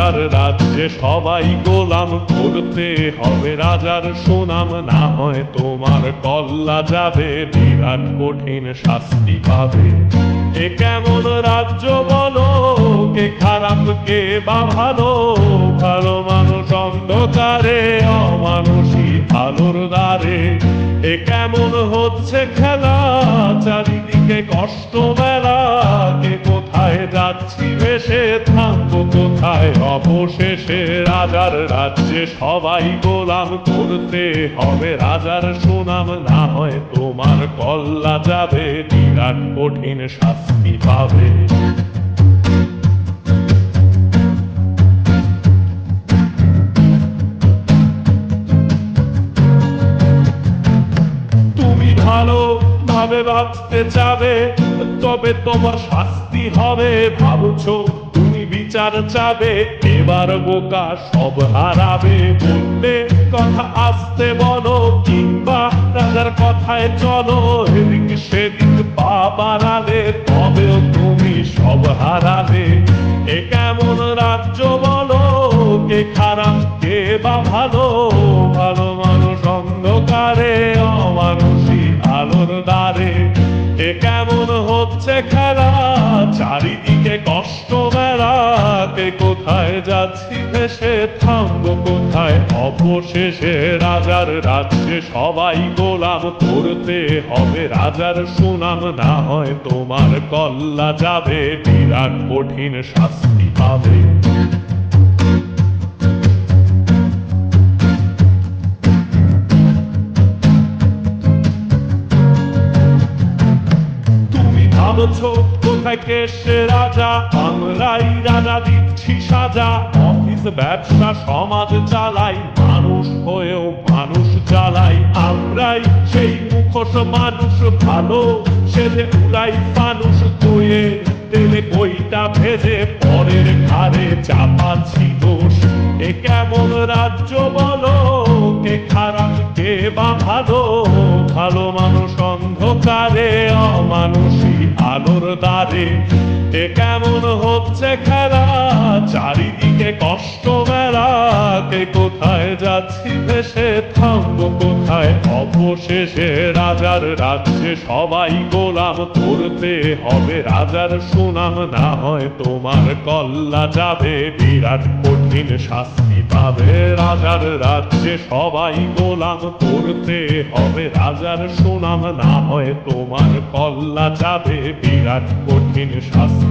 রাজার রাজ্যে সবাই গোলাম, করতে হবে রাজার সুনাম, না হয় তোমার কল্লা যাবে, বিরাট কঠিন শাস্তি পাবে। এ কেমন রাজ্য বলো, কে খারাপ কে বা ভালো, ভালো মানুষ অন্ধকারে, অমানুষী আলোর দ্বারে। এ কেমন হচ্ছে খেলা, চারিদিকে কষ্ট মেলা, কে কোথায় যাচ্ছি ভেসে, থামবো কোথায় অবশেষে। রাজার রাজ্যে সবাই গোলাম, করতে হবে রাজার সুনাম, না হয় তোমার কল্লা যাবে, বিরাট কঠিন শাস্তি পাবে। ভালো ভাবে বাঁচতে চাবে, তবে তোমার শাস্তি হবে। ভাবছো তুমি বিচার চাবে, এবার বোকা সব হারাবে। বললে কথা আসতে বলো, কিংবা রাজার কথায় চলো, এদিক সেদিক পা বাড়ালে তবেও তুমি সব হারাবে। এ কেমন রাজ্য বলো, কে খারাপ কে বা ভালো, ভালো মানুষ অন্ধকারে, অমানুষী আলোর দ্বারে। এ কেমন হচ্ছে খেলা, চারিদিকে কষ্ট মেলা, কে কোথায় যাচ্ছি ভেসে, থামবো কোথায় অবশেষে। রাজার রাজ্যে সবাই গোলাম, করতে হবে রাজার সুনাম, না হয় তোমার কল্লা যাবে, বিরাট কঠিন শাস্তি পাবে। ভাবছো কোথায় কেসে রাজা, আমরাই রাজা দিচ্ছি সাজা। অফিস ব্যবসা সমাজ চালাই, মানুষ হয়েও মানুষ জ্বালাই। আমরাই সেই মুখোশ মানুষ ভালো, সেজে উড়াই মানুষ কয়ে, তেলে কইটা ভেজে পরের ঘাড়ে চাপাচ্ছি দোষ। এ কেমন রাজ্য বলো, কে খারাপ কে বা ভালো, ভালো মানুষ অন্ধকারে, অমানুষী আলোর দ্বারে। এ কেমন হচ্ছে খেলা, চারিদিকে কষ্ট মেলা, কে কোথায় যাচ্ছি ভেসে, থামবো কোথায় অবশেষে। রাজার রাজ্যে সবাই গোলাম, করতে হবে রাজার সুনাম, না হয় তোমার কল্লা যাবে, বিরাট কঠিন শাস্তি পাবে। রাজার রাজ্যে সবাই গোলাম, করতে হবে রাজার সুনাম, না হয় তোমার কল্লা যাবে, বিরাট কঠিন শাস্তি।